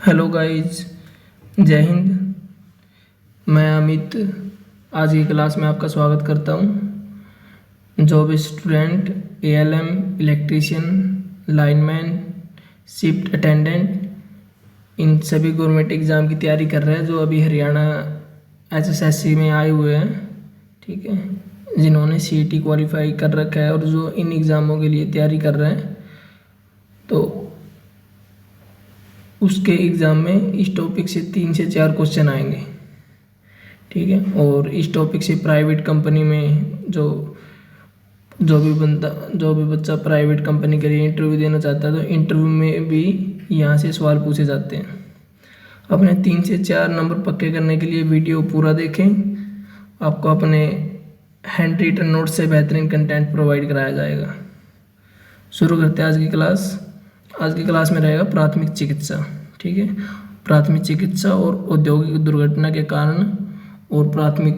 Hello guys, जय हिंद। मैं अमित आज की क्लास में आपका स्वागत करता हूँ। Job student, ALM, electrician, lineman, shift attendant, इन सभी गवर्नमेंट एग्ज़ाम की तैयारी कर रहे हैं जो अभी हरियाणा एसएससी में आए हुए हैं। ठीक है, जिन्होंने सीईटी क्वालिफाई कर रखा है और जो इन एग्ज़ामों के लिए तैयारी कर रहे हैं, तो उसके एग्ज़ाम में इस टॉपिक से 3 से 4 क्वेश्चन आएंगे। ठीक है, और इस टॉपिक से प्राइवेट कंपनी में जो भी बच्चा प्राइवेट कंपनी के लिए इंटरव्यू देना चाहता है, तो इंटरव्यू में भी यहाँ से सवाल पूछे जाते हैं। अपने 3 से 4 नंबर पक्के करने के लिए वीडियो पूरा देखें। आपको अपने हैंड रिटन नोट से बेहतरीन कंटेंट प्रोवाइड कराया जाएगा। शुरू करते हैं आज की क्लास। आज की क्लास में रहेगा प्राथमिक चिकित्सा। ठीक है, प्राथमिक चिकित्सा और औद्योगिक दुर्घटना के कारण और प्राथमिक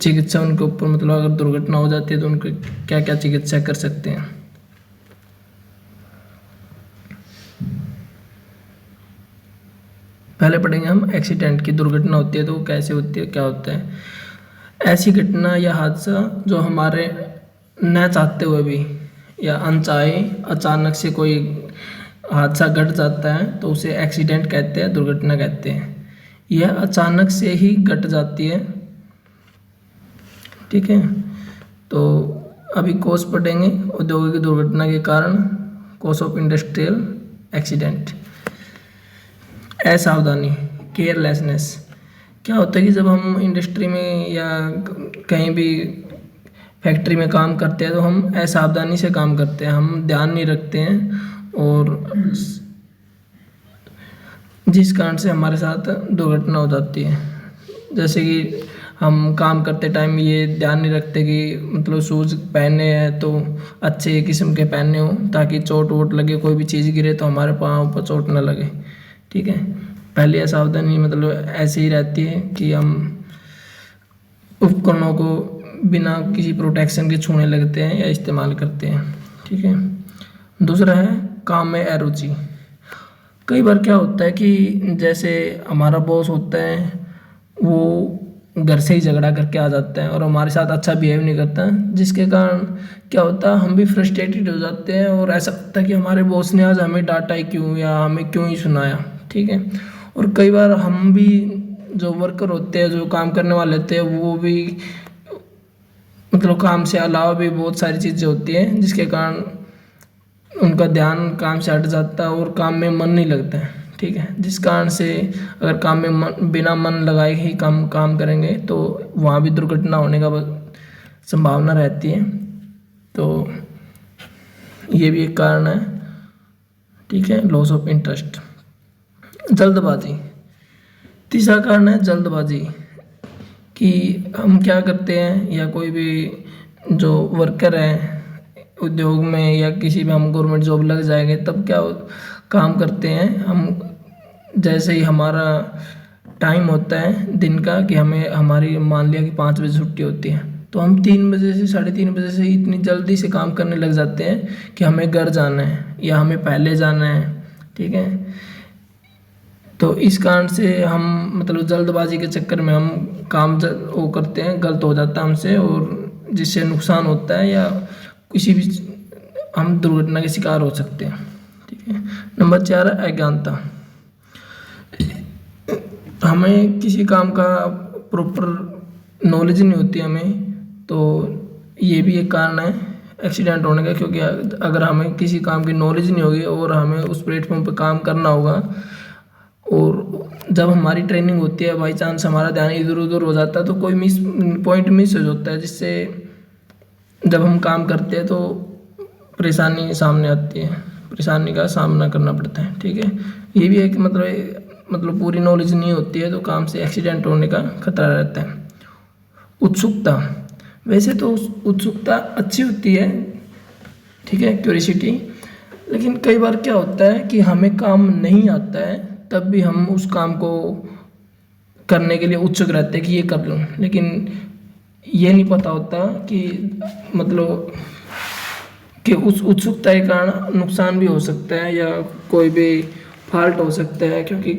चिकित्सा उनके ऊपर, मतलब अगर दुर्घटना हो जाती है तो उनके क्या क्या चिकित्सा कर सकते हैं। पहले पढ़ेंगे हम एक्सीडेंट की। दुर्घटना होती है तो वो कैसे होती है, क्या होता है। ऐसी घटना या हादसा जो हमारे न चाहते हुए भी या अनचाहे अचानक से कोई हादसा घट जाता है तो उसे एक्सीडेंट कहते हैं, दुर्घटना कहते हैं। यह अचानक से ही घट जाती है। ठीक है, तो अभी कॉज पढ़ेंगे औद्योगिक दुर्घटना के कारण, कॉज ऑफ इंडस्ट्रियल एक्सीडेंट। असावधानी, केयरलेसनेस। क्या होता है कि जब हम इंडस्ट्री में या कहीं भी फैक्ट्री में काम करते हैं तो हम असावधानी से काम करते हैं, हम ध्यान नहीं रखते हैं, और जिस कारण से हमारे साथ दुर्घटना हो जाती है। जैसे कि हम काम करते टाइम ये ध्यान नहीं रखते कि मतलब शूज़ पहने हैं तो अच्छे किस्म के पहने हो ताकि चोट वोट लगे, कोई भी चीज़ गिरे तो हमारे पाँव पर चोट ना लगे। ठीक है, पहली असावधानी मतलब ऐसे ही रहती है कि हम उपकरणों को बिना किसी प्रोटेक्शन के छूने लगते हैं या इस्तेमाल करते हैं। ठीक है, दूसरा है काम में अरुचि। कई बार क्या होता है कि जैसे हमारा बॉस होता है, वो घर से ही झगड़ा करके आ जाता है और हमारे साथ अच्छा बिहेव नहीं करता, जिसके कारण क्या होता है हम भी फ्रस्ट्रेटेड हो जाते हैं और ऐसा लगता है कि हमारे बॉस ने आज हमें डांटा ही क्यों या हमें क्यों ही सुनाया। ठीक है, और कई बार हम भी जो वर्कर होते हैं, जो काम करने वाले होते हैं, वो भी मतलब काम से अलावा भी बहुत सारी चीज़ें होती हैं जिसके कारण उनका ध्यान काम से हट जाता है और काम में मन नहीं लगता है। ठीक है, जिस कारण से अगर काम में बिना मन लगाए ही काम करेंगे तो वहाँ भी दुर्घटना होने का संभावना रहती है। तो ये भी एक कारण है। ठीक है, लॉस ऑफ इंटरेस्ट। जल्दबाजी, तीसरा कारण है जल्दबाजी, कि हम क्या करते हैं या कोई भी जो वर्कर है उद्योग में या किसी भी, हम गवर्नमेंट जॉब लग जाएंगे तब क्या काम करते हैं हम, जैसे ही हमारा टाइम होता है दिन का कि हमें हमारी मान लिया कि 5 बजे छुट्टी होती है, तो हम 3 बजे से 3:30 बजे से इतनी जल्दी से काम करने लग जाते हैं कि हमें घर जाना है या हमें पहले जाना है। ठीक है, तो इस कारण से हम मतलब जल्दबाजी के चक्कर में हम काम वो करते हैं, गलत हो जाता है हमसे और जिससे नुकसान होता है या किसी भी हम दुर्घटना के शिकार हो सकते हैं। ठीक है, नंबर 4 है अज्ञानता। हमें किसी काम का प्रॉपर नॉलेज नहीं होती हमें, तो ये भी एक कारण है एक्सीडेंट होने का, क्योंकि अगर हमें किसी काम की नॉलेज नहीं होगी और हमें उस प्लेटफॉर्म पर काम करना होगा और जब हमारी ट्रेनिंग होती है बाई चांस हमारा ध्यान इधर उधर हो जाता है तो कोई पॉइंट मिस हो जाता है, जिससे जब हम काम करते हैं तो परेशानी सामने आती है, परेशानी का सामना करना पड़ता है। ठीक है, ये भी एक मतलब पूरी नॉलेज नहीं होती है तो काम से एक्सीडेंट होने का खतरा रहता है। उत्सुकता, वैसे तो उत्सुकता अच्छी होती है, ठीक है, क्यूरियोसिटी, लेकिन कई बार क्या होता है कि हमें काम नहीं आता है तब भी हम उस काम को करने के लिए उत्सुक रहते हैं कि ये कर लूँ, लेकिन ये नहीं पता होता कि मतलब कि उस उत्सुकता के कारण नुकसान भी हो सकता है या कोई भी फॉल्ट हो सकता है, क्योंकि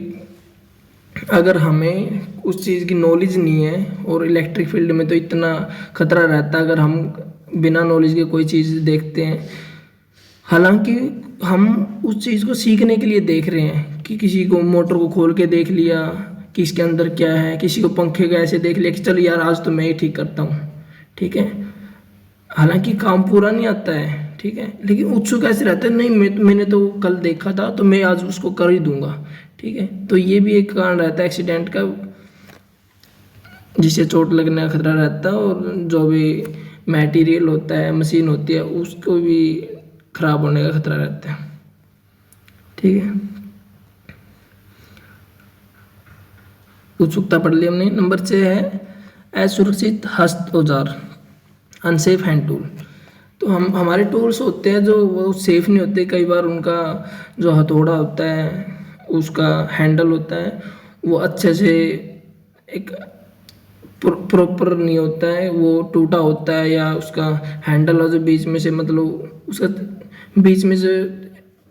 अगर हमें उस चीज़ की नॉलेज नहीं है, और इलेक्ट्रिक फील्ड में तो इतना खतरा रहता है अगर हम बिना नॉलेज के कोई चीज़ देखते हैं। हालांकि हम उस चीज़ को सीखने के लिए देख रहे हैं कि किसी को मोटर को खोल के देख लिया कि इसके अंदर क्या है, किसी को पंखे का ऐसे देख लिया कि चल यार आज तो मैं ही ठीक करता हूँ, ठीक है। हालांकि काम पूरा नहीं आता है, ठीक है, लेकिन उत्सुक ऐसे रहता है, नहीं मैंने तो कल देखा था तो मैं आज उसको कर ही दूंगा, ठीक है। तो ये भी एक कारण रहता है एक्सीडेंट का, जिससे चोट लगने का खतरा रहता है, और जो भी मटेरियल होता है, मशीन होती है, उसको भी खराब होने का खतरा रहता है, ठीक है। उत्सुकता पढ़ ली हमने। नंबर 6 है असुरक्षित हस्त औजार, अनसेफ हैंड टूल। तो हम हमारे टूल्स होते हैं जो वो सेफ नहीं होते, कई बार उनका जो हथौड़ा होता है, उसका हैंडल होता है, वो अच्छे से एक प्रॉपर नहीं होता है, वो टूटा होता है, या उसका हैंडल और जो बीच में से मतलब उसका बीच में से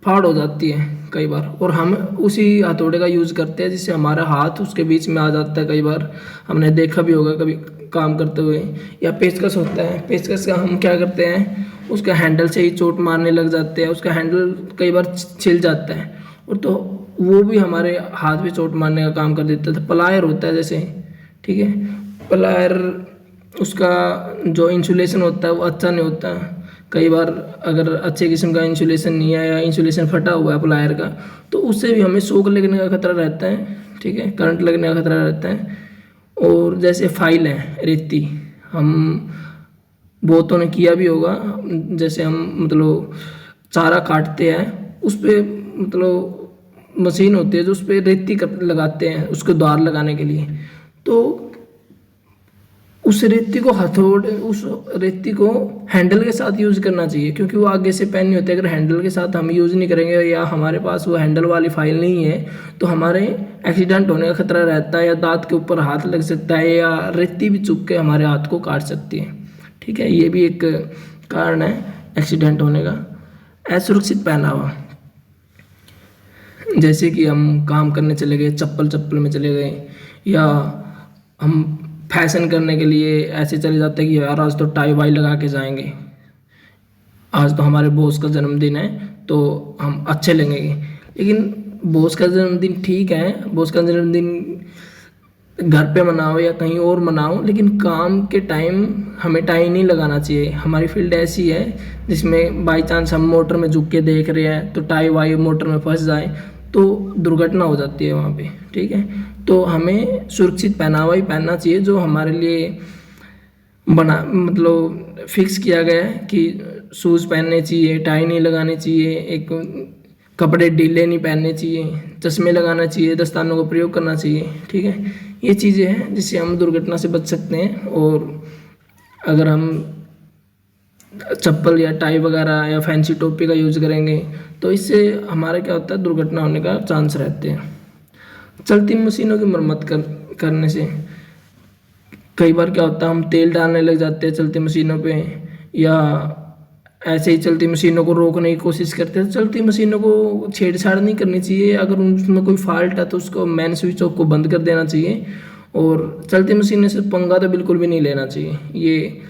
फाड़ हो जाती है कई बार, और हम उसी हथौड़े का यूज़ करते हैं जिससे हमारा हाथ उसके बीच में आ जाता है। कई बार हमने देखा भी होगा कभी काम करते हुए। या पेचकस होता है, पेचकस का हम क्या करते हैं, उसका हैंडल से ही चोट मारने लग जाते हैं, उसका हैंडल कई बार छिल जाता है, और तो वो भी हमारे हाथ पे चोट मारने का काम कर देता है। प्लायर होता है जैसे, ठीक है, प्लायर उसका जो इंसुलेशन होता है वो अच्छा नहीं होता। कई बार अगर अच्छे किस्म का इंसुलेशन नहीं है या इंसुलेशन फटा हुआ है प्लायर का, तो उससे भी हमें शॉक लगने का खतरा रहता है, ठीक है, करंट लगने का खतरा रहता है। और जैसे फाइल है, रेती, हम बहुतों ने किया भी होगा, जैसे हम मतलब चारा काटते हैं उस पर मतलब मशीन होती है जो उस पर रेती लगाते हैं उसको द्वार लगाने के लिए, तो उस रेती को हैंडल के साथ यूज़ करना चाहिए, क्योंकि वो आगे से पेन नहीं होते। अगर हैंडल के साथ हम यूज़ नहीं करेंगे या हमारे पास वो हैंडल वाली फाइल नहीं है, तो हमारे एक्सीडेंट होने का खतरा रहता है, या दांत के ऊपर हाथ लग सकता है, या रेती भी चुभ के हमारे हाथ को काट सकती है, ठीक है। ये भी एक कारण है एक्सीडेंट होने का। असुरक्षित पहनावा, जैसे कि हम काम करने चले गए, चप्पल में चले गए, या हम फैशन करने के लिए ऐसे चले जाते हैं कि यार आज तो टाई वाई लगा के जाएंगे, आज तो हमारे बॉस का जन्मदिन है तो हम अच्छे लगेंगे। लेकिन बॉस का जन्मदिन ठीक है, बॉस का जन्मदिन घर पे मनाओ या कहीं और मनाओ, लेकिन काम के टाइम हमें टाई नहीं लगाना चाहिए। हमारी फील्ड ऐसी है जिसमें बाई चांस हम मोटर में झुक के देख रहे हैं तो टाई वाई मोटर में फंस जाए तो दुर्घटना हो जाती है वहाँ पे, ठीक है। तो हमें सुरक्षित पहनावा ही पहनना चाहिए जो हमारे लिए बना मतलब फिक्स किया गया है कि शूज़ पहनने चाहिए, टाई नहीं लगानी चाहिए, एक कपड़े ढीले नहीं पहनने चाहिए, चश्मे लगाना चाहिए, दस्तानों का प्रयोग करना चाहिए, ठीक है। ये चीज़ें हैं जिससे हम दुर्घटना से बच सकते हैं। और अगर हम चप्पल या टाई वगैरह या फैंसी टोपी का यूज़ करेंगे तो इससे हमारा क्या होता है, दुर्घटना होने का चांस रहते हैं। चलती मशीनों की मरम्मत करने से कई बार क्या होता है, हम तेल डालने लग जाते हैं चलती मशीनों पे, या ऐसे ही चलती मशीनों को रोकने की कोशिश करते हैं। चलती मशीनों को छेड़छाड़ नहीं करनी चाहिए, अगर उसमें कोई फॉल्ट है तो उसको मेन स्विच ऑफ को बंद कर देना चाहिए, और चलती मशीन से पंगा तो बिल्कुल भी नहीं लेना चाहिए। ये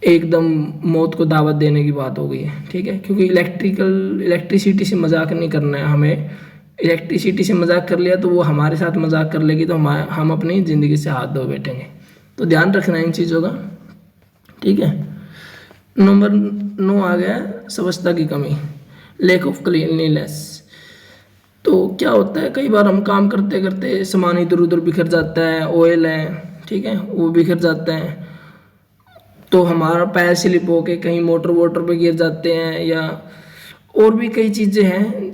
एकदम मौत को दावत देने की बात हो गई है, ठीक है, क्योंकि इलेक्ट्रिसिटी से मजाक नहीं करना है हमें। इलेक्ट्रिसिटी से मजाक कर लिया तो वो हमारे साथ मजाक कर लेगी, तो हम अपनी ज़िंदगी से हाथ धो बैठेंगे। तो ध्यान रखना इन चीज़ों का, ठीक है। नंबर 9 आ गया स्वच्छता की कमी, लैक ऑफ क्लीनलीनेस। तो क्या होता है, कई बार हम काम करते करते सामान इधर उधर बिखर जाता है, ऑयल है, ठीक है, वो बिखर जाता है, तो हमारा पैर स्लिप होके कहीं मोटर वोटर पे गिर जाते हैं, या और भी कई चीज़ें हैं।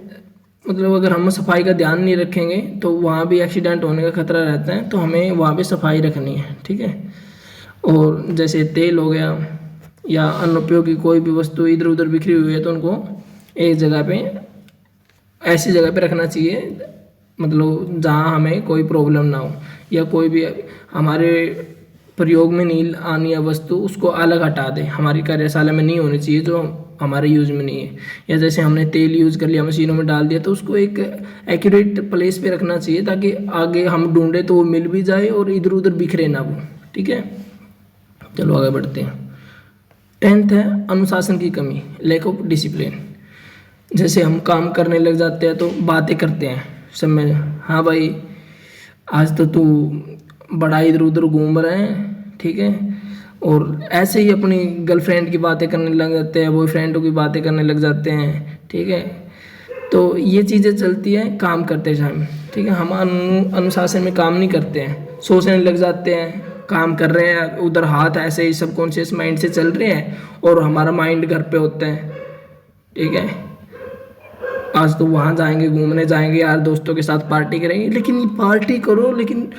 मतलब अगर हम सफाई का ध्यान नहीं रखेंगे तो वहाँ भी एक्सीडेंट होने का खतरा रहता है, तो हमें वहाँ भी सफाई रखनी है, ठीक है। और जैसे तेल हो गया या अनुपयोगी कोई भी वस्तु इधर उधर बिखरी हुई है तो उनको एक जगह पे, ऐसी जगह पे रखना चाहिए मतलब जहाँ हमें कोई प्रॉब्लम ना हो, या कोई भी हमारे प्रयोग में नहीं आनी है वस्तु उसको अलग हटा दे, हमारी कार्यशाला में नहीं होनी चाहिए, जो हमारे यूज में नहीं है। या जैसे हमने तेल यूज कर लिया, मशीनों में डाल दिया, तो उसको एक एक्यूरेट प्लेस पे रखना चाहिए ताकि आगे हम ढूंढे तो वो मिल भी जाए और इधर उधर बिखरे ना वो। ठीक है, चलो आगे बढ़ते हैं। 10th है अनुशासन की कमी, लैक ऑफ डिसिप्लिन। जैसे हम काम करने लग जाते हैं तो बातें करते हैं सब में, हाँ भाई आज तो तू बड़ा इधर उधर घूम रहे हैं, ठीक है, और ऐसे ही अपनी गर्लफ्रेंड की बातें करने लग जाते हैं, बॉयफ्रेंडों की बातें करने लग जाते हैं। ठीक है, तो ये चीज़ें चलती हैं काम करते टाइम। ठीक है, हम अनुशासन में काम नहीं करते हैं, सोचने लग जाते हैं, काम कर रहे हैं, उधर हाथ ऐसे ही सबकॉन्शियस माइंड से चल रहे हैं और हमारा माइंड घर पे होता है। ठीक है, आज तो वहाँ जाएंगे, घूमने जाएंगे यार दोस्तों के साथ, पार्टी करेंगे, लेकिन पार्टी करो लेकिन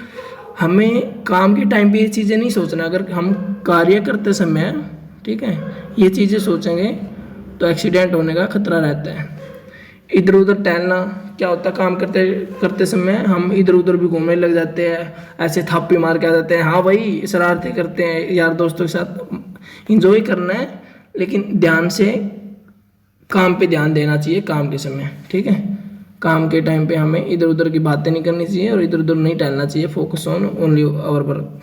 हमें काम के टाइम पे ये चीज़ें नहीं सोचना। अगर हम कार्य करते समय, ठीक है, ये चीज़ें सोचेंगे तो एक्सीडेंट होने का खतरा रहता है। इधर उधर टहलना क्या होता है, काम करते करते समय हम इधर उधर भी घूमने लग जाते हैं, ऐसे थापी मार के आ जाते हैं, हाँ भाई शरारतें करते हैं यार दोस्तों के साथ। इंजॉय करना है लेकिन ध्यान से काम पे ध्यान देना चाहिए काम के समय। ठीक है, काम के टाइम पे हमें इधर उधर की बातें नहीं करनी चाहिए और इधर उधर नहीं टहलना चाहिए, focus on only our work.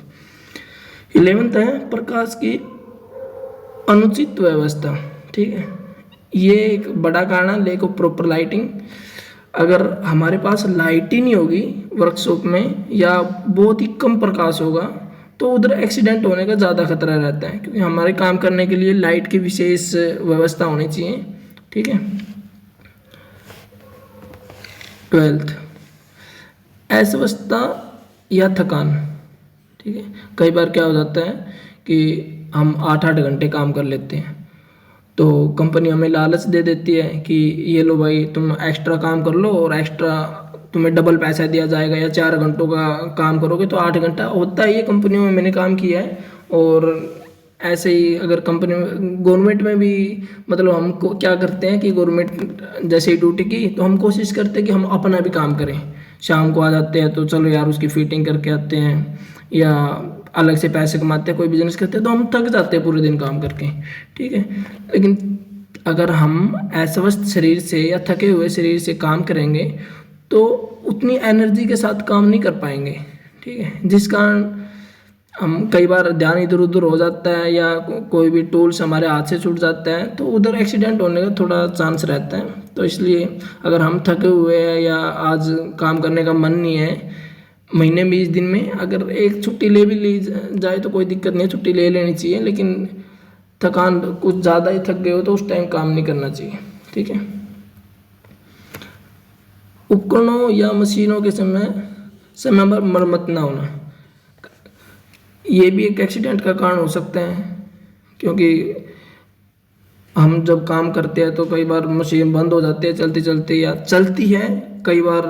11th है प्रकाश की अनुचित व्यवस्था। ठीक है, ये एक बड़ा कारण है, लैक ऑफ प्रॉपर लाइटिंग। अगर हमारे पास लाइट ही नहीं होगी वर्कशॉप में या बहुत ही कम प्रकाश होगा तो उधर एक्सीडेंट होने का ज़्यादा खतरा रहता है, क्योंकि हमारे काम करने के लिए लाइट की विशेष व्यवस्था होनी चाहिए। ठीक है, 12th अस्वस्थता या थकान। ठीक है, कई बार क्या हो जाता है कि हम 8-8 घंटे काम कर लेते हैं तो कंपनी हमें लालच दे देती है कि ये लो भाई तुम एक्स्ट्रा काम कर लो और एक्स्ट्रा तुम्हें डबल पैसा दिया जाएगा, या 4 घंटों का काम करोगे तो 8 घंटा होता है। ये कंपनियों में मैंने काम किया है। और ऐसे ही अगर कंपनी में, गवर्नमेंट में भी, मतलब हम क्या करते हैं कि गवर्नमेंट जैसे ही ड्यूटी की तो हम कोशिश करते हैं कि हम अपना भी काम करें। शाम को आ जाते हैं तो चलो यार उसकी फिटिंग करके आते हैं, या अलग से पैसे कमाते हैं, कोई बिजनेस करते हैं तो हम थक जाते हैं पूरे दिन काम करके। ठीक है, लेकिन अगर हम अस्वस्थ शरीर से या थके हुए शरीर से काम करेंगे तो उतनी एनर्जी के साथ काम नहीं कर पाएंगे। ठीक है, जिस कारण हम कई बार ध्यान इधर उधर हो जाता है या कोई भी टूल्स हमारे हाथ से छूट जाता है तो उधर एक्सीडेंट होने का थोड़ा चांस रहता है। तो इसलिए अगर हम थके हुए हैं या आज काम करने का मन नहीं है, महीने में 20 दिन में अगर एक छुट्टी ले भी ली जाए तो कोई दिक्कत नहीं है, छुट्टी ले लेनी चाहिए, लेकिन थकान कुछ ज़्यादा ही थक गए हो तो उस टाइम काम नहीं करना चाहिए। ठीक है, उपकरणों या मशीनों के समय पर मरम्मत ना होना, ये भी एक एक्सीडेंट का कारण हो सकता है, क्योंकि हम जब काम करते हैं तो कई बार मशीन बंद हो जाती है चलते चलते, या चलती है कई बार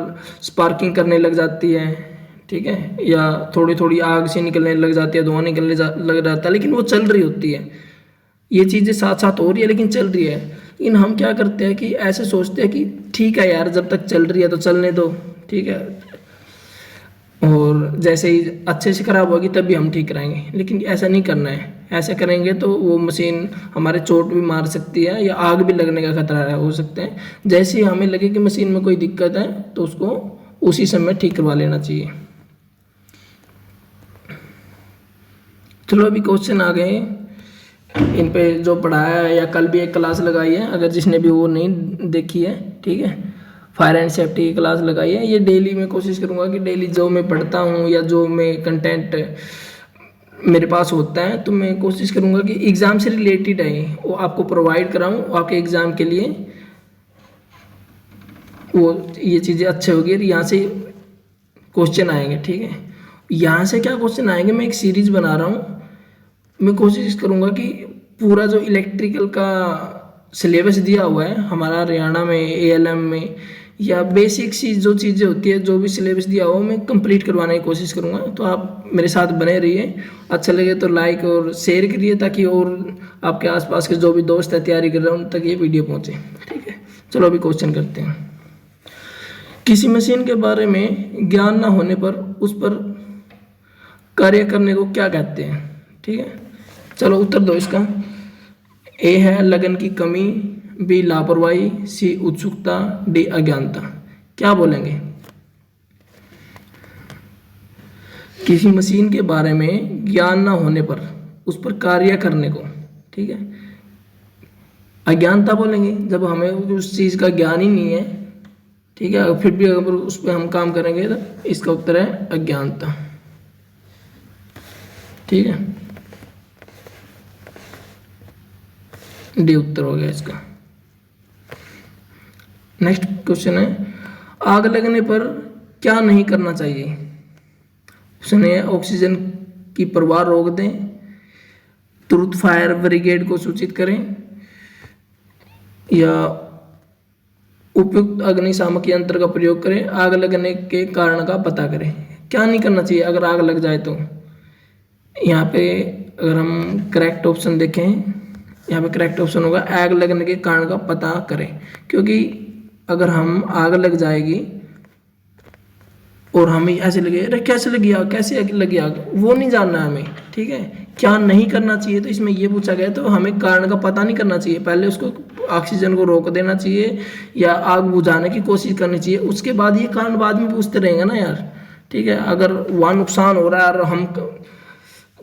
स्पार्किंग करने लग जाती है। ठीक है, या थोड़ी थोड़ी आग से निकलने लग जाती है, धुआं निकलने लग जाता है, लेकिन वो चल रही होती है। ये चीज़ें साथ साथ हो रही है लेकिन चल रही है। लेकिन हम क्या करते हैं कि ऐसे सोचते हैं कि ठीक है यार जब तक चल रही है तो चलने दो, ठीक है, और जैसे ही अच्छे से ख़राब होगी तब भी हम ठीक कराएंगे, लेकिन ऐसा नहीं करना है। ऐसा करेंगे तो वो मशीन हमारे चोट भी मार सकती है या आग भी लगने का खतरा हो सकता है। जैसे ही हमें लगे कि मशीन में कोई दिक्कत है तो उसको उसी समय ठीक करवा लेना चाहिए। चलो अभी क्वेश्चन आ गए, इन पे जो पढ़ाया है या कल भी एक क्लास लगाई है, अगर जिसने भी वो नहीं देखी है, ठीक है, फायर एंड सेफ्टी की क्लास लगाई है। ये डेली मैं कोशिश करूँगा कि डेली जो मैं पढ़ता हूँ या जो मैं कंटेंट मेरे पास होता है तो मैं कोशिश करूँगा कि एग्ज़ाम से रिलेटेड है वो आपको प्रोवाइड कराऊँ, आपके एग्ज़ाम के लिए वो ये चीज़ें अच्छे होगी और यहाँ से क्वेश्चन आएंगे। ठीक है, यहाँ से क्या क्वेश्चन आएंगे, मैं एक सीरीज़ बना रहा हूँ। मैं कोशिश करूँगा कि पूरा जो इलेक्ट्रिकल का सिलेबस दिया हुआ है हमारा हरियाणा में ALM में, या बेसिक सी जो चीज़ें होती है, जो भी सिलेबस दिया हुआ मैं कंप्लीट करवाने की कोशिश करूँगा। तो आप मेरे साथ बने रहिए, अच्छा लगे तो लाइक और शेयर करिए ताकि और आपके आसपास के जो भी दोस्त है तैयारी कर रहे हैं उन तक ये वीडियो पहुँचे। ठीक है, चलो अभी क्वेश्चन करते हैं। किसी मशीन के बारे में ज्ञान ना होने पर उस पर कार्य करने को क्या कहते हैं? ठीक है, चलो उत्तर दो इसका। ए है लगन की कमी, बी लापरवाही, सी उत्सुकता, डी अज्ञानता। क्या बोलेंगे? किसी मशीन के बारे में ज्ञान न होने पर उस पर कार्य करने को, ठीक है, अज्ञानता बोलेंगे। जब हमें उस चीज़ का ज्ञान ही नहीं है, ठीक है, फिर भी अगर उस पर हम काम करेंगे तो इसका उत्तर है अज्ञानता। ठीक है, डी उत्तर हो गया इसका। नेक्स्ट क्वेश्चन है, आग लगने पर क्या नहीं करना चाहिए? ऑप्शन ए ऑक्सीजन की प्रवाह रोक दें, तुरंत फायर ब्रिगेड को सूचित करें, या उपयुक्त अग्निशामक यंत्र का प्रयोग करें, आग लगने के कारण का पता करें। क्या नहीं करना चाहिए अगर आग लग जाए तो? यहाँ पे अगर हम करेक्ट ऑप्शन देखें, यहाँ पे करेक्ट ऑप्शन होगा आग लगने के कारण का पता करें। क्योंकि अगर हम आग लग जाएगी और हमें ऐसे लगे अरे कैसे लगी आग, कैसे लगी आग, वो नहीं जानना है हमें। ठीक है, क्या नहीं करना चाहिए तो इसमें ये पूछा गया, तो हमें कारण का पता नहीं करना चाहिए। पहले उसको ऑक्सीजन को रोक देना चाहिए या आग बुझाने की कोशिश करनी चाहिए, उसके बाद ये कारण बाद में पूछते रहेंगे ना यार। ठीक है, अगर वहाँ नुकसान हो रहा है और हम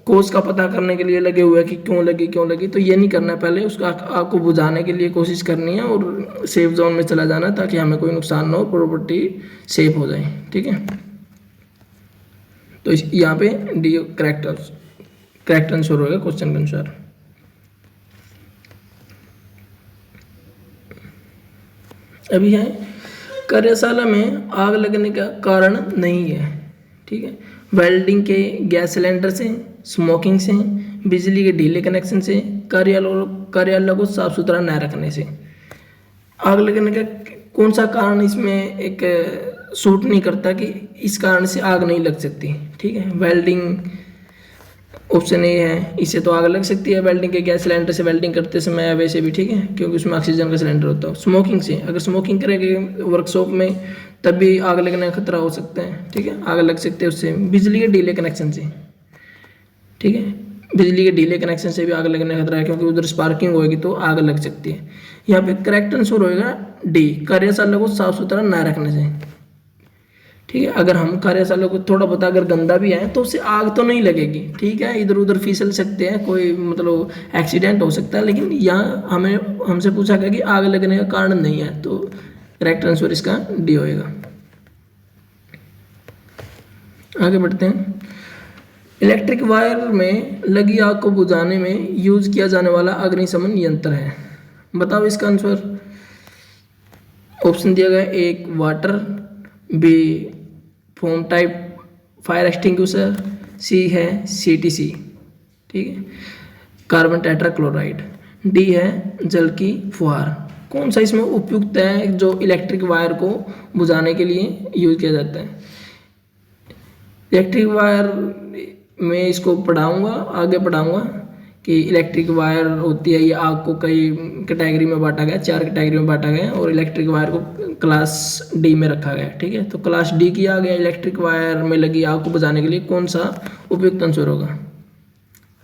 कोज का पता करने के लिए लगे हुए हैं कि क्यों लगी, तो ये नहीं करना है। पहले उसका आग को बुझाने के लिए कोशिश करनी है और सेफ जोन में चला जाना है ताकि हमें कोई नुकसान ना हो, प्रॉपर्टी सेफ हो जाए। ठीक है, तो यहाँ पे डी करेक्ट आंसर होगा क्वेश्चन के अनुसार। अभी है कार्यशाला में आग लगने का कारण नहीं है। ठीक है, वेल्डिंग के गैस सिलेंडर से, स्मोकिंग से, बिजली के ढीले कनेक्शन से, कार्यालय को साफ सुथरा न रखने से। आग लगने का कौन सा कारण इसमें एक सूट नहीं करता कि इस कारण से आग नहीं लग सकती। ठीक है, वेल्डिंग ऑप्शन ए है, इससे तो आग लग सकती है वेल्डिंग के गैस सिलेंडर से वेल्डिंग करते समय, वैसे भी। ठीक है, क्योंकि उसमें ऑक्सीजन का सिलेंडर होता है। स्मोकिंग से, अगर स्मोकिंग करेंगे वर्कशॉप में तब भी आग लगने का खतरा हो सकता है। ठीक है, आग लग सकते हैं उससे। बिजली के ढीले कनेक्शन से, ठीक है, बिजली के ढीले कनेक्शन से भी आग लगने का खतरा है, क्योंकि उधर स्पार्किंग होगी तो आग लग सकती है। यहाँ पे करेक्ट आंसर होएगा डी, कार्यशाला को साफ सुथरा ना रखने से। ठीक है, अगर हम कार्यशाला को थोड़ा बहुत अगर गंदा भी है तो उससे आग तो नहीं लगेगी। ठीक है, इधर उधर फिसल सकते हैं, कोई मतलब एक्सीडेंट हो सकता है, लेकिन यहाँ हमसे पूछा गया कि आग लगने का कारण नहीं है, तो करेक्ट आंसर इसका डी होएगा। आगे बढ़ते हैं। इलेक्ट्रिक वायर में लगी आग को बुझाने में यूज किया जाने वाला अग्निशमन यंत्र है। बताओ इसका आंसर। ऑप्शन दिया गया, एक water, B foam type fire extinguisher, C है CTC, ठीक है, कार्बन टेट्राक्लोराइड, डी है जल की फुहार। कौन सा इसमें उपयुक्त है जो इलेक्ट्रिक वायर को बुझाने के लिए यूज किया जाता है? इलेक्ट्रिक वायर में इसको आगे पढ़ाऊंगा कि इलेक्ट्रिक वायर होती है, ये आग को कई कैटेगरी में बांटा गया, 4 कैटेगरी में बांटा गया, और इलेक्ट्रिक वायर को क्लास डी में रखा गया। ठीक है, तो क्लास डी किया गया इलेक्ट्रिक वायर में लगी आग को बुझाने के लिए कौन सा उपयुक्त आंसर होगा?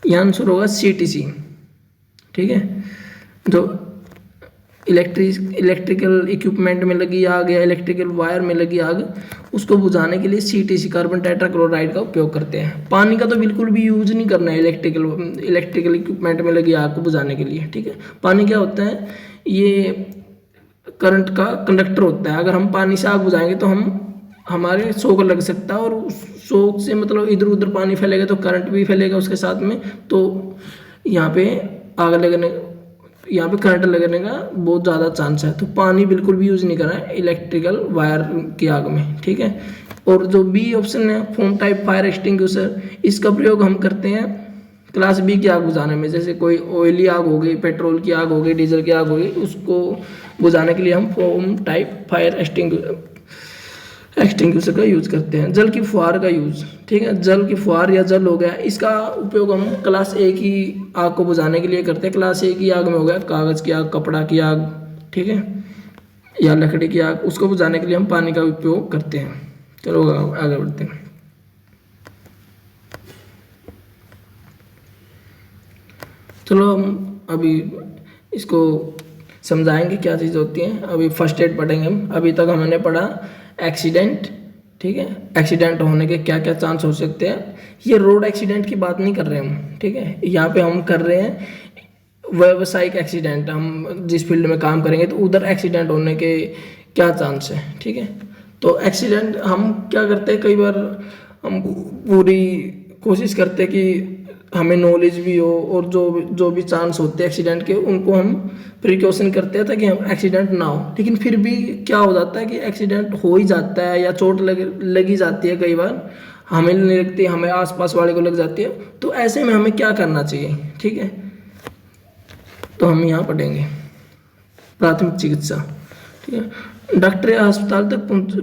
यह आंसर होगा CTC। ठीक है, जो इलेक्ट्रिकल इक्विपमेंट में लगी आग या इलेक्ट्रिकल वायर में लगी आग, उसको बुझाने के लिए CTC कार्बन टेट्राक्लोराइड का उपयोग करते हैं। पानी का तो बिल्कुल भी यूज नहीं करना है इलेक्ट्रिकल इक्विपमेंट में लगी आग को बुझाने के लिए। ठीक है, पानी क्या होता है, ये करंट का कंडक्टर होता है। अगर हम पानी से आग बुझाएंगे तो हमारे शॉक लग सकता है, और उस शॉक से मतलब इधर उधर पानी फैलेगा तो करंट भी फैलेगा उसके साथ में, तो यहाँ पे करंट लगने का बहुत ज़्यादा चांस है। तो पानी बिल्कुल भी यूज़ नहीं करना है इलेक्ट्रिकल वायर की आग में। ठीक है, और जो बी ऑप्शन है फोम टाइप फायर एक्सटिंग्विशर, इसका प्रयोग हम करते हैं क्लास बी की आग बुझाने में। जैसे कोई ऑयली आग हो गई, पेट्रोल की आग हो गई, डीजल की आग हो गई, उसको बुझाने के लिए हम फोम टाइप फायर एक्सटिंग्विशर का यूज़ करते हैं। जल की फुहार का यूज़, ठीक है, जल की फुहार या जल हो गया, इसका उपयोग हम क्लास ए की आग को बुझाने के लिए करते हैं। क्लास ए की आग में हो गया कागज़ की आग, कपड़ा की आग, ठीक है, या लकड़ी की आग, उसको बुझाने के लिए हम पानी का उपयोग करते हैं। चलो आगे बढ़ते हैं। चलो हम अभी इसको समझाएंगे क्या चीज़ होती है। अभी फर्स्ट एड पढ़ेंगे हम। अभी तक हमने पढ़ा एक्सीडेंट, ठीक है, एक्सीडेंट होने के क्या क्या चांस हो सकते हैं। ये रोड एक्सीडेंट की बात नहीं कर रहे हम, ठीक है, यहाँ पे हम कर रहे हैं व्यावसायिक एक्सीडेंट। हम जिस फील्ड में काम करेंगे तो उधर एक्सीडेंट होने के क्या चांस है, ठीक है। तो एक्सीडेंट हम क्या करते हैं, कई बार हम पूरी कोशिश करते हैं कि हमें नॉलेज भी हो और जो भी चांस होते हैं एक्सीडेंट के उनको हम प्रिकॉशन करते हैं ताकि हम एक्सीडेंट ना हो। लेकिन फिर भी क्या हो जाता है कि एक्सीडेंट हो ही जाता है या चोट लगी जाती है। कई बार हमें नहीं लगती, हमें आसपास वाले को लग जाती है। तो ऐसे में हमें क्या करना चाहिए, ठीक है। तो हम यहाँ पढ़ेंगे प्राथमिक चिकित्सा, ठीक है। डॉक्टर या अस्पताल तक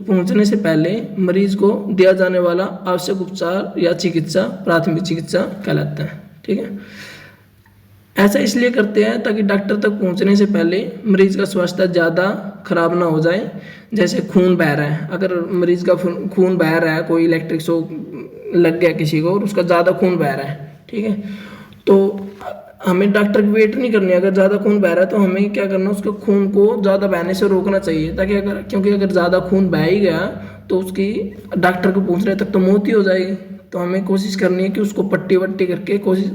पहुँचने से पहले मरीज को दिया जाने वाला आवश्यक उपचार या चिकित्सा प्राथमिक चिकित्सा कहलाता है, ठीक है। ऐसा इसलिए करते हैं ताकि डॉक्टर तक पहुंचने से पहले मरीज का स्वास्थ्य ज़्यादा खराब ना हो जाए। जैसे खून बह रहा है, अगर मरीज का खून बह रहा है, कोई इलेक्ट्रिक शॉक लग गया किसी को और उसका ज़्यादा खून बह रहा है, ठीक है, तो हमें डॉक्टर की वेट नहीं करनी। अगर ज़्यादा खून बह रहा है तो हमें क्या करना, उसके खून को ज़्यादा बहने से रोकना चाहिए ताकि क्योंकि अगर ज़्यादा खून बह ही गया तो उसकी डॉक्टर को पहुंचने तक तो मौत ही हो जाएगी। तो हमें कोशिश करनी है कि उसको पट्टी वट्टी करके कोशिश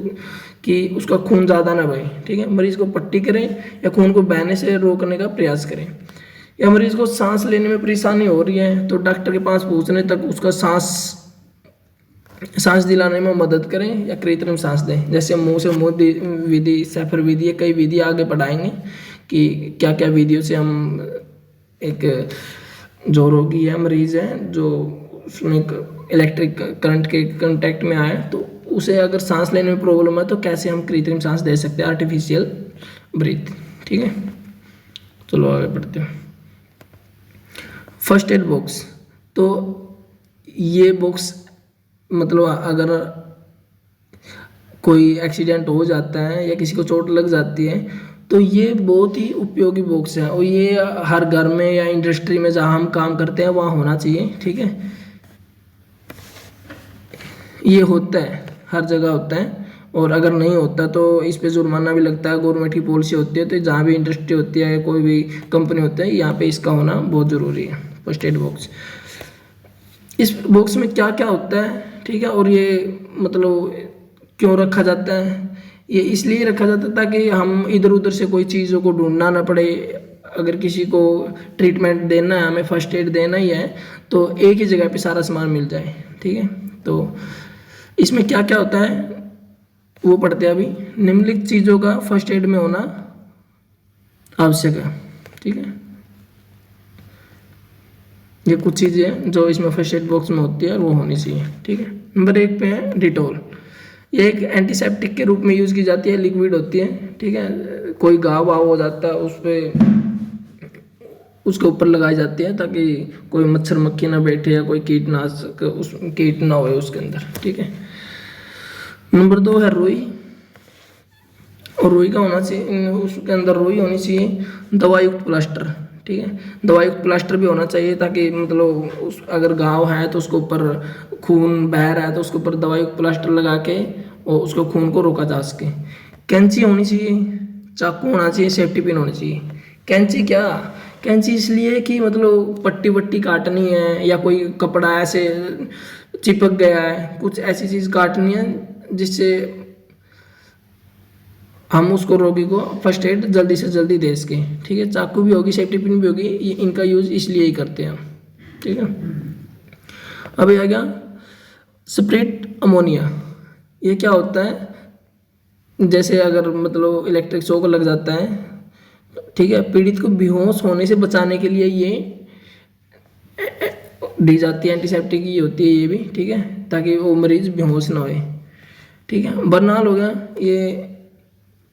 कि उसका खून ज़्यादा ना बहे, ठीक है। मरीज़ को पट्टी करें या खून को बहने से रोकने का प्रयास करें। या मरीज़ को सांस लेने में परेशानी हो रही है तो डॉक्टर के पास पहुंचने तक उसका सांस दिलाने में मदद करें या कृत्रिम सांस दें। जैसे मुंह से मुंह विधि, सेफर विधि, कई विधि आगे पढ़ाएंगे कि क्या क्या विधियों से हम एक जो रोगी है, मरीज़ है, जो उसमें इलेक्ट्रिक करंट के कांटेक्ट में आए तो उसे अगर सांस लेने में प्रॉब्लम है तो कैसे हम कृत्रिम सांस दे सकते हैं, आर्टिफिशियल ब्रीथ, ठीक है। चलो आगे बढ़ते हैं। फर्स्ट एड बॉक्स, तो ये बॉक्स मतलब अगर कोई एक्सीडेंट हो जाता है या किसी को चोट लग जाती है तो ये बहुत ही उपयोगी बॉक्स है और ये हर घर में या इंडस्ट्री में जहाँ हम काम करते हैं वहाँ होना चाहिए, ठीक है। ये होता है, हर जगह होता है और अगर नहीं होता तो इस पे जुर्माना भी लगता है। गवर्नमेंट की पॉलिसी होती है तो जहाँ भी इंडस्ट्री होती है, कोई भी कंपनी होती है, यहाँ पे इसका होना बहुत ज़रूरी है, फर्स्ट एड बॉक्स। इस बॉक्स में क्या क्या होता है, ठीक है, और ये मतलब क्यों रखा जाता है। ये इसलिए रखा जाता है ताकि हम इधर उधर से कोई चीज़ों को ढूंढना ना पड़े। अगर किसी को ट्रीटमेंट देना है, हमें फर्स्ट एड देना ही है, तो एक ही जगह पे सारा सामान मिल जाए, ठीक है। तो इसमें क्या क्या होता है वो पढ़ते हैं अभी। निम्नलिखित चीज़ों का फर्स्ट एड में होना आवश्यक है, ठीक है। ये कुछ चीज़ें हैं जो इसमें फर्स्ट एड बॉक्स में होती है वो होनी चाहिए, ठीक है। नंबर 1 पे है डिटॉल। ये एक एंटीसेप्टिक के रूप में यूज़ की जाती है, लिक्विड होती है, ठीक है। कोई घाव वाव हो जाता है उस पर उसके ऊपर लगाई जाती है ताकि कोई मच्छर मक्खी ना बैठे या कोई कीटनाशक कीट ना हो उसके अंदर, ठीक है। नंबर 2 है रुई, और रुई का होना चाहिए, उसके अंदर रुई होनी चाहिए। दवायुक्त प्लास्टर, ठीक है, दवायुक्त प्लास्टर भी होना चाहिए ताकि मतलब उस अगर घाव है तो उसके ऊपर खून बह रहा है तो उसके ऊपर दवायुक्त प्लास्टर लगा के और उसको खून को रोका जा सके। कैंची होनी चाहिए, चाकू होना चाहिए, सेफ्टी पिन होनी चाहिए। कैंची क्या, कैंची इसलिए कि मतलब पट्टी वट्टी काटनी है या कोई कपड़ा ऐसे चिपक गया है, कुछ ऐसी चीज़ काटनी है जिससे हम उसको रोगी को फर्स्ट एड जल्दी से जल्दी दे सकें, ठीक है। चाकू भी होगी, सेफ्टी पिन भी होगी, ये इनका यूज़ इसलिए ही करते हैं हम, ठीक है। अभी आ गया स्प्रेट अमोनिया। ये क्या होता है, जैसे अगर मतलब इलेक्ट्रिक शॉक लग जाता है, ठीक है, पीड़ित को बेहोश होने से बचाने के लिए ये दी जाती है, एंटीसेप्टिक ही होती है ये भी, ठीक है, ताकि वो मरीज बेहोश ना होए, ठीक है। बर्नाल हो गया, ये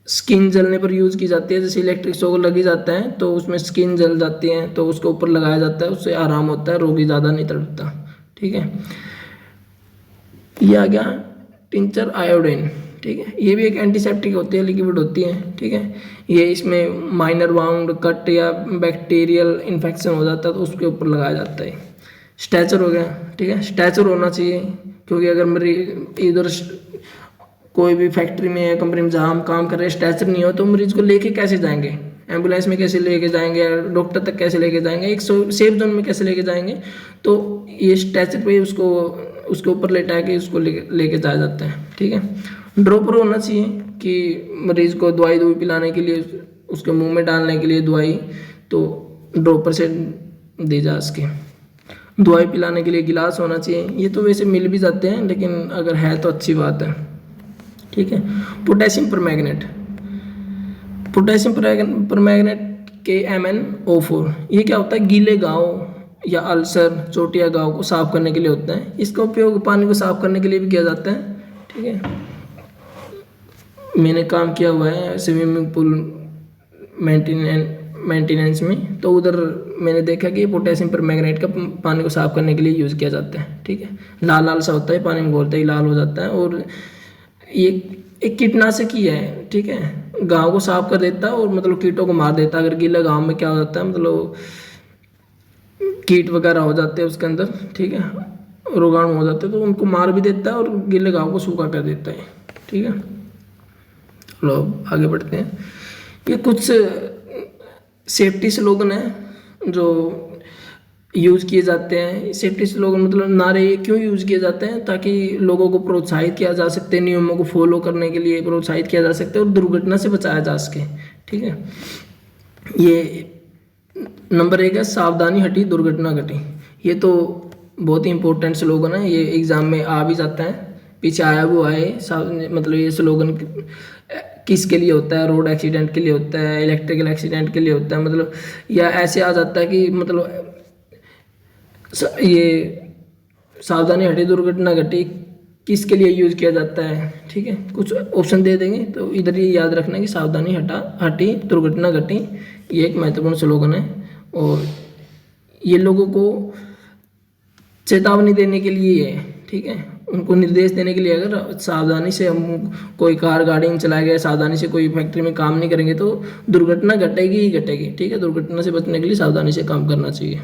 स्किन जलने पर यूज़ की जाती है। जैसे इलेक्ट्रिक शॉक लगी जाता है तो उसमें स्किन जल जाती है तो उसके ऊपर लगाया जाता है, उससे आराम होता है, रोगी ज़्यादा नहीं तड़पता, ठीक है। ये आ गया टिंचर आयोडीन, ठीक है, ये भी एक एंटीसेप्टिक होती है, लिक्विड होती है, ठीक है। ये इसमें माइनर वाउंड, कट या बैक्टीरियल इन्फेक्शन हो जाता है तो उसके ऊपर लगाया जाता है। स्ट्रेचर हो गया, ठीक है, स्ट्रेचर होना चाहिए क्योंकि अगर मरीज इधर कोई भी फैक्ट्री में या कंपनी में जहाँ हम काम कर रहे हैं स्ट्रेचर नहीं हो तो मरीज को लेके कैसे जाएंगे, एम्बुलेंस में कैसे लेके जाएंगे, डॉक्टर तक कैसे लेके जाएंगे, एक सेफ जोन में कैसे लेके जाएंगे। तो ये स्ट्रेचर पे उसको उसके ऊपर लेटा के उसको लेके जाया जाता है। ठीक है, ड्रॉपर होना चाहिए कि मरीज को दवाई पिलाने के लिए, उसके मुंह में डालने के लिए दवाई तो ड्रॉपर से दी जा सके। दवाई पिलाने के लिए गिलास होना चाहिए, ये तो वैसे मिल भी जाते हैं लेकिन अगर है तो अच्छी बात है। ठीक है, potassium permanganate, potassium permanganate KMnO4, ये क्या होता है, गीले घाव या अल्सर, चोटिया घाव को साफ करने के लिए होता है। इसका उपयोग पानी को साफ करने के लिए भी किया जाता है। ठीक है, मैंने काम किया हुआ है स्विमिंग पूल मेंटेनेंस में, तो उधर मैंने देखा कि पोटेशियम परमैंगनेट का पानी को साफ करने के लिए यूज़ किया जाता है। ठीक है, लाल लाल सा होता है, पानी में घोलते ही लाल हो जाता है और ये एक कीटनाशक ही है। ठीक है, घाव को साफ कर देता है और मतलब कीटों को मार देता है। अगर गीला घाव में क्या हो जाता है, मतलब कीट वगैरह हो जाते हैं उसके अंदर, ठीक है, रोगाणु हो जाते हैं तो उनको मार भी देता है और गीले घाव को सूखा कर देता है। ठीक है, चलो आगे बढ़ते हैं। ये कुछ सेफ्टी स्लोगन है जो यूज़ किए जाते हैं। सेफ्टी स्लोगन मतलब नारे क्यों यूज़ किए जाते हैं, ताकि लोगों को प्रोत्साहित किया जा सकते, नियमों को फॉलो करने के लिए प्रोत्साहित किया जा सकता है और दुर्घटना से बचाया जा सके। ठीक है, ये नंबर 1 है, सावधानी हटी दुर्घटना घटी। ये तो बहुत ही इंपॉर्टेंट स्लोगन है, ये एग्ज़ाम में आ भी जाता है, पीछे आया हुआ है। मतलब ये स्लोगन किसके लिए होता है, रोड एक्सीडेंट के लिए होता है, इलेक्ट्रिकल एक्सीडेंट के लिए होता है, मतलब या ऐसे आ जाता है कि मतलब ये सावधानी हटी दुर्घटना घटी किसके लिए यूज़ किया जाता है। ठीक है, कुछ ऑप्शन दे देंगे तो इधर ये याद रखना कि सावधानी हटी दुर्घटना घटी, ये एक महत्वपूर्ण स्लोगन है और ये लोगों को चेतावनी देने के लिए है। ठीक है, उनको निर्देश देने के लिए, अगर सावधानी से हम कोई कार गाड़ी चलाएगा, सावधानी से कोई फैक्ट्री में काम नहीं करेंगे तो दुर्घटना घटेगी ही घटेगी। ठीक है, दुर्घटना से बचने के लिए सावधानी से काम करना चाहिए।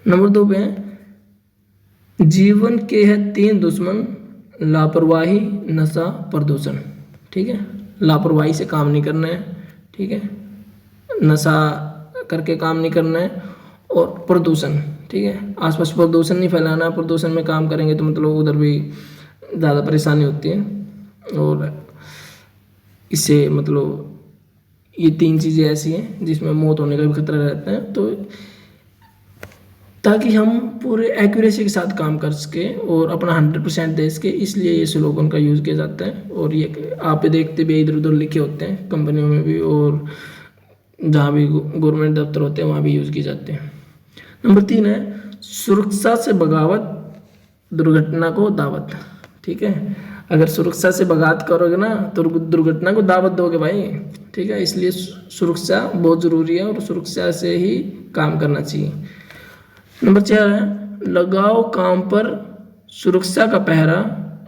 नंबर 2 पे है, जीवन के है 3 दुश्मन, लापरवाही, नशा, प्रदूषण। ठीक है, लापरवाही से काम नहीं करना है। ठीक है, नशा करके काम नहीं करना है और प्रदूषण। ठीक है, आसपास प्रदूषण नहीं फैलाना है। प्रदूषण में काम करेंगे तो मतलब उधर भी ज़्यादा परेशानी होती है और इससे मतलब ये 3 चीज़ें ऐसी हैं जिसमें मौत होने का भी खतरा रहता है। तो ताकि हम पूरे एक्यूरेसी के साथ काम कर सके और अपना 100% दे सके, इसलिए ये स्लोगन का यूज़ किया जाता है। और ये आप देखते भी इधर उधर लिखे होते हैं कंपनियों में भी और जहाँ भी गवर्नमेंट दफ्तर होते हैं वहाँ भी यूज़ किए जाते हैं। नंबर 3 है, सुरक्षा से बगावत, दुर्घटना को दावत। ठीक है, अगर सुरक्षा से बगावत करोगे ना तो दुर्घटना को दावत दोगे भाई। ठीक है, इसलिए सुरक्षा बहुत ज़रूरी है और सुरक्षा से ही काम करना चाहिए। नंबर 4 है, लगाओ काम पर सुरक्षा का पहरा,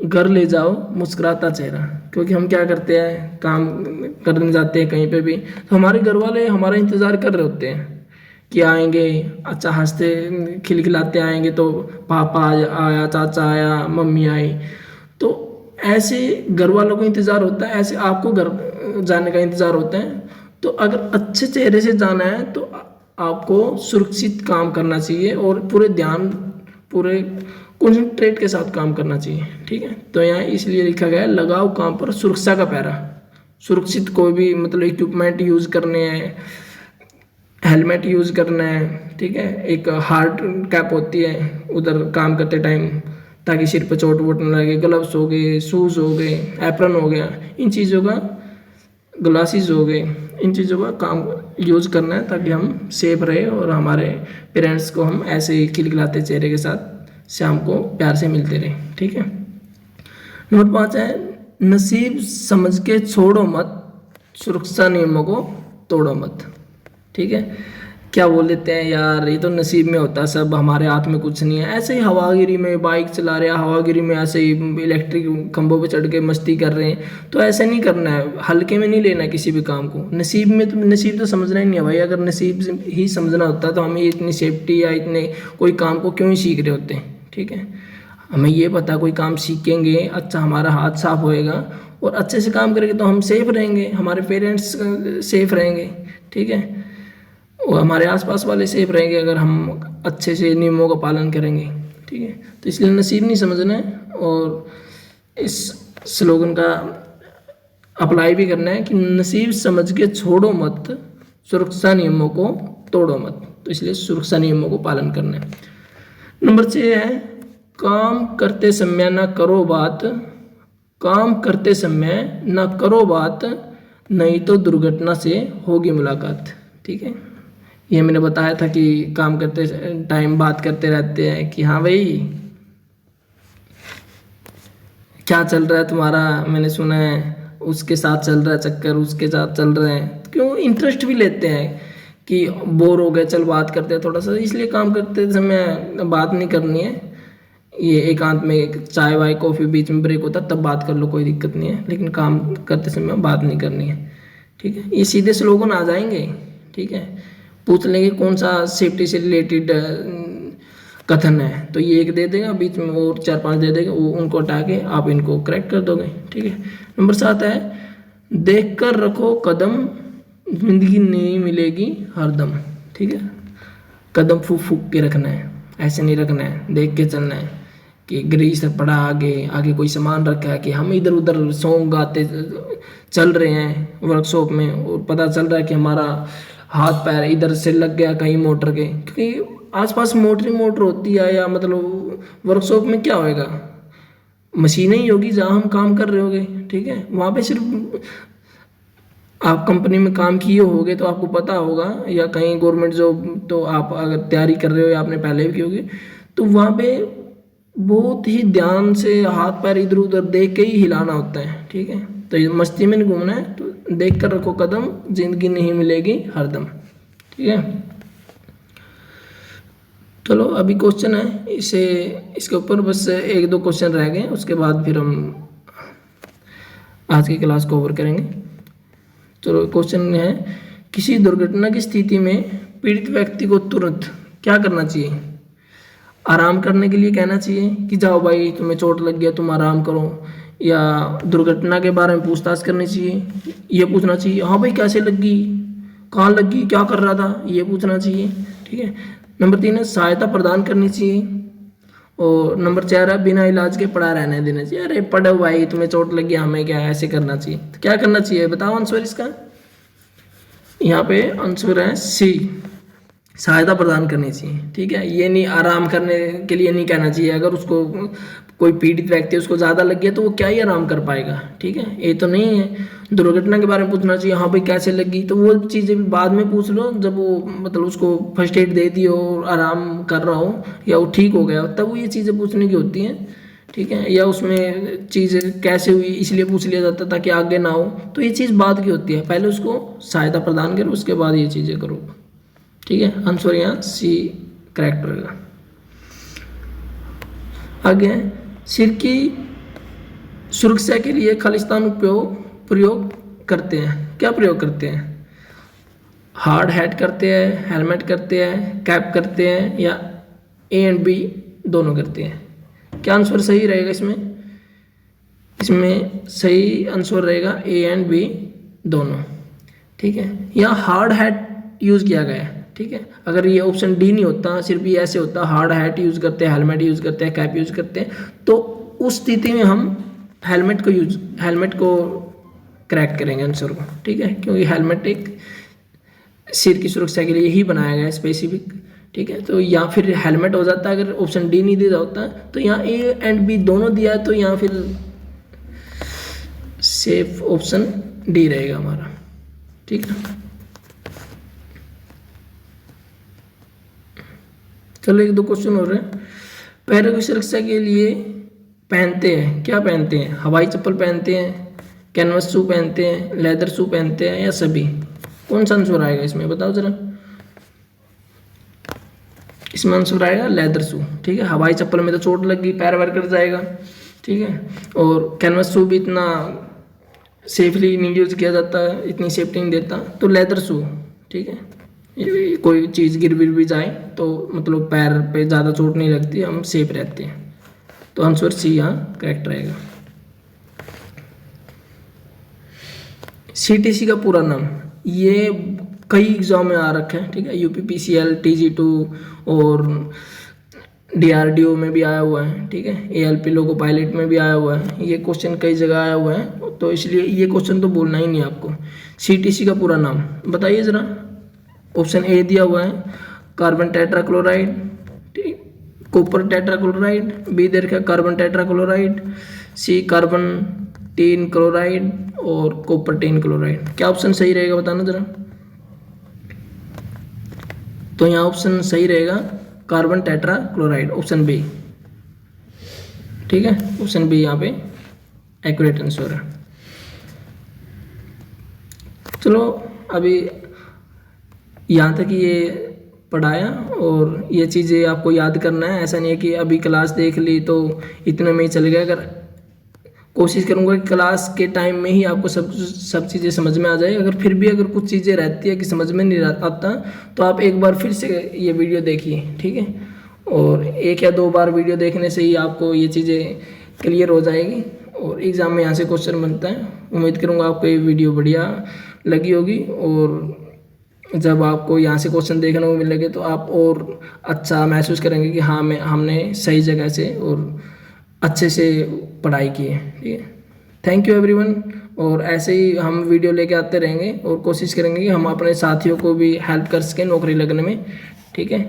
घर ले जाओ मुस्कुराता चेहरा। क्योंकि हम क्या करते हैं, काम करने जाते हैं कहीं पे भी तो हमारे घर वाले हमारा इंतज़ार कर रहे होते हैं कि आएंगे, अच्छा हंसते खिलखिलाते आएंगे, तो पापा आया, चाचा आया, मम्मी आई। तो ऐसे घर वालों को इंतज़ार होता है, ऐसे आपको घर जाने का इंतज़ार होता है। तो अगर अच्छे चेहरे से जाना है तो आपको सुरक्षित काम करना चाहिए और पूरे ध्यान, पूरे कॉन्सेंट्रेट के साथ काम करना चाहिए। ठीक है, तो यहाँ इसलिए लिखा गया है, लगाओ काम पर सुरक्षा का पहरा। सुरक्षित कोई भी मतलब इक्विपमेंट यूज़ करने हैं, हेलमेट यूज़ करना है। ठीक है, एक हार्ड कैप होती है उधर काम करते टाइम ताकि सिर पर चोट वोट न लगे, ग्लव्स हो गए, शूज़ हो गए, एप्रन हो गया, इन चीज़ों का, ग्लासेस हो गए, इन चीज़ों का काम यूज़ करना है ताकि हम सेफ रहे और हमारे पेरेंट्स को हम ऐसे ही खिलखिलाते चेहरे के साथ शाम को प्यार से मिलते रहें। ठीक है, नंबर 5 है, नसीब समझ के छोड़ो मत, सुरक्षा नियमों को तोड़ो मत। ठीक है, क्या बोल देते हैं यार, ये तो नसीब में होता है, सब हमारे हाथ में कुछ नहीं है। ऐसे ही हवागिरी में बाइक चला रहे हैं, हवागिरी में ऐसे ही इलेक्ट्रिक खंभों पे चढ़ के मस्ती कर रहे हैं, तो ऐसे नहीं करना है, हल्के में नहीं लेना है किसी भी काम को। नसीब में तो नसीब तो समझना ही नहीं है भाई। अगर नसीब ही समझना होता तो हमें इतनी सेफ्टी या इतने कोई काम को क्यों ही सीख रहे होते हैं। ठीक है, हमें ये पता कोई काम सीखेंगे, अच्छा हमारा हाथ साफ होएगा और अच्छे से काम करेंगे तो हम सेफ रहेंगे, हमारे पेरेंट्स सेफ रहेंगे, ठीक है, और हमारे आसपास वाले सेफ रहेंगे अगर हम अच्छे से नियमों का पालन करेंगे, ठीक है। तो इसलिए नसीब नहीं समझना है और इस स्लोगन का अप्लाई भी करना है कि नसीब समझ के छोड़ो मत, सुरक्षा नियमों को तोड़ो मत। तो इसलिए सुरक्षा नियमों को पालन करना है। नंबर 6 है काम करते समय ना करो बात, काम करते समय ना करो बात, नहीं तो दुर्घटना से होगी मुलाकात, ठीक है। ये मैंने बताया था कि काम करते टाइम बात करते रहते हैं कि हाँ भाई क्या चल रहा है तुम्हारा, मैंने सुना है उसके साथ चल रहा है चक्कर, उसके साथ चल रहे हैं, क्यों इंटरेस्ट भी लेते हैं कि बोर हो गए चल बात करते हैं थोड़ा सा। इसलिए काम करते समय बात नहीं करनी है, ये एकांत में एक चाय वाय कॉफ़ी बीच में ब्रेक होता है तब बात कर लो, कोई दिक्कत नहीं है, लेकिन काम करते समय बात नहीं करनी है, ठीक है। ये सीधे स्लोगन आ जाएंगे, ठीक है। पूछ लेंगे कौन सा सेफ्टी से रिलेटेड कथन है तो ये एक दे देगा, बीच में और 4-5 दे देगा, वो उनको हटा के आप इनको करेक्ट कर दोगे, ठीक है। नंबर 7 है देख कर रखो कदम, जिंदगी नहीं मिलेगी हरदम, ठीक है। कदम फूक फूक के रखना है, ऐसे नहीं रखना है, देख के चलना है कि ग्रीस पड़ा आगे, आगे कोई सामान रखा है कि हम इधर उधर सॉन्ग गाते चल रहे हैं वर्कशॉप में और पता चल रहा है कि हमारा हाथ पैर इधर से लग गया कहीं मोटर के, क्योंकि आसपास मोटर होती है, या मतलब वर्कशॉप में क्या होएगा, मशीनें ही होगी जहाँ हम काम कर रहे होगे, ठीक है। वहाँ पे सिर्फ आप कंपनी में काम किए होगे तो आपको पता होगा, या कहीं गवर्नमेंट जॉब तो आप अगर तैयारी कर रहे हो या आपने पहले भी की होगी, तो वहाँ पे बहुत ही ध्यान से हाथ पैर इधर उधर देख के ही हिलाना होता है, ठीक है। तो ये मस्ती में नहीं घूमना है, तो देख कर रखो कदम, जिंदगी नहीं मिलेगी हरदम, ठीक है। चलो अभी क्वेश्चन है, इसके ऊपर बस 1-2 क्वेश्चन रह गए, उसके बाद फिर हम आज की क्लास को ओवर करेंगे। चलो क्वेश्चन है किसी दुर्घटना की स्थिति में पीड़ित व्यक्ति को तुरंत क्या करना चाहिए? आराम करने के लिए कहना चाहिए कि जाओ भाई तुम्हें चोट लग गया तुम आराम करो, या दुर्घटना के बारे में पूछताछ करनी चाहिए, ये पूछना चाहिए हाँ भाई कैसे लगी, कहाँ लगी, क्या कर रहा था, ये पूछना चाहिए, ठीक है। नंबर 3 है सहायता प्रदान करनी चाहिए, और नंबर 4 है बिना इलाज के पड़ा रहने देना चाहिए। अरे पढ़ो भाई तुम्हें चोट लगी हमें क्या, ऐसे करना चाहिए, तो क्या करना चाहिए बताओ आंसर इसका। यहाँ पे आंसर है सी, सहायता प्रदान करनी चाहिए, ठीक है। ये नहीं आराम करने के लिए नहीं कहना चाहिए, अगर उसको कोई पीड़ित व्यक्ति उसको ज़्यादा लग गया तो वो क्या ही आराम कर पाएगा, ठीक है, ये तो नहीं है। दुर्घटना के बारे में पूछना चाहिए हाँ भाई कैसे लगी, तो वो चीज़ें भी बाद में पूछ लो जब वो मतलब उसको फर्स्ट एड दे दी हो, आराम कर रहा हो या वो ठीक हो गया हो, तब वो ये चीज़ें पूछने की होती हैं, ठीक है। या उसमें चीज़ कैसे हुई इसलिए पूछ लिया जाता है ताकि आगे ना हो, तो ये चीज़ बाद की होती है, पहले उसको सहायता प्रदान करो उसके बाद ये चीज़ें करो, ठीक है। आंसर यहाँ सी करेक्ट रहेगा। आगे सिर की सुरक्षा के लिए खालिस्तान प्रयोग करते हैं, क्या प्रयोग करते हैं? हार्ड हैट करते हैं, हेलमेट करते हैं, कैप करते हैं, या ए एंड बी दोनों करते हैं? क्या आंसर सही रहेगा इसमें? इसमें सही आंसर रहेगा ए एंड बी दोनों, ठीक है। यहाँ हार्ड हैट यूज़ किया गया है, ठीक है। अगर ये ऑप्शन डी नहीं होता, सिर्फ ये ऐसे होता हार्ड हैट यूज़ करते हैं, हेलमेट यूज़ करते हैं, कैप यूज़ करते हैं, तो उस स्थिति में हम हेलमेट को क्रैक करेंगे आंसर को, ठीक है, क्योंकि हेलमेट एक सिर की सुरक्षा के लिए ही बनाया गया है स्पेसिफिक, ठीक है। तो या फिर हेलमेट हो जाता है अगर ऑप्शन डी नहीं दिया होता, तो यहाँ ए एंड बी दोनों दिया है, तो यहाँ फिर सेफ ऑप्शन डी रहेगा हमारा, ठीक है। चलो 1-2 क्वेश्चन हो रहे हैं। पैरों की सुरक्षा के लिए पहनते हैं, क्या पहनते हैं? हवाई चप्पल पहनते हैं, कैनवस शू पहनते हैं, लेदर शू पहनते हैं, या सभी? कौन सा आंसर आएगा इसमें बताओ जरा। इसमें आंसर आएगा लेदर शू, ठीक है। हवाई चप्पल में तो चोट लग गई पैर वैर कट जाएगा, ठीक है, और कैनवस शू भी इतना सेफली नहीं यूज किया जाता, इतनी सेफ्टी नहीं देता, तो लेदर शू, ठीक है। कोई चीज़ गिर भी जाए तो मतलब पैर पे ज़्यादा चोट नहीं लगती, हम सेफ रहते हैं, तो आंसर सी यहाँ करेक्ट रहेगा। CTC का पूरा नाम, ये कई एग्जाम में आ रखे हैं, ठीक है, UPPCL, TG2 और DRDO में भी आया हुआ है, ठीक है, ALP लोको पायलट में भी आया हुआ है, ये क्वेश्चन कई जगह आया हुआ है, तो इसलिए ये क्वेश्चन तो बोलना ही नहीं आपको। CTC का पूरा नाम बताइए ज़रा। ऑप्शन ए दिया हुआ है कार्बन टेट्राक्लोराइड, ठीक, कॉपर टेट्राक्लोराइड, बी दे रखा कार्बन टेट्राक्लोराइड, सी कार्बन टीन क्लोराइड और कॉपर टीन क्लोराइड। क्या ऑप्शन सही रहेगा बताना ज़रा। तो यहाँ ऑप्शन सही रहेगा कार्बन टेट्राक्लोराइड, ऑप्शन बी, ठीक है, ऑप्शन बी यहाँ पे एक्यूरेट आंसर है। चलो अभी यहाँ तक ये पढ़ाया और ये चीज़ें आपको याद करना है। ऐसा नहीं है कि अभी क्लास देख ली तो इतने में ही चले गए। अगर कोशिश करूँगा कि क्लास के टाइम में ही आपको सब चीज़ें समझ में आ जाए। अगर फिर भी अगर कुछ चीज़ें रहती है कि समझ में नहीं आता तो आप एक बार फिर से ये वीडियो देखिए, ठीक है, और 1 या 2 बार वीडियो देखने से ही आपको ये चीज़ें क्लियर हो जाएगी और एग्ज़ाम में यहाँ से क्वेश्चन बनता है। उम्मीद करूँगा आपको ये वीडियो बढ़िया लगी होगी और जब आपको यहाँ से क्वेश्चन देखने को मिलेंगे तो आप और अच्छा महसूस करेंगे कि हाँ हमने सही जगह से और अच्छे से पढ़ाई की है, ठीक है। थैंक यू एवरीवन, और ऐसे ही हम वीडियो लेके आते रहेंगे और कोशिश करेंगे कि हम अपने साथियों को भी हेल्प कर सकें नौकरी लगने में, ठीक है।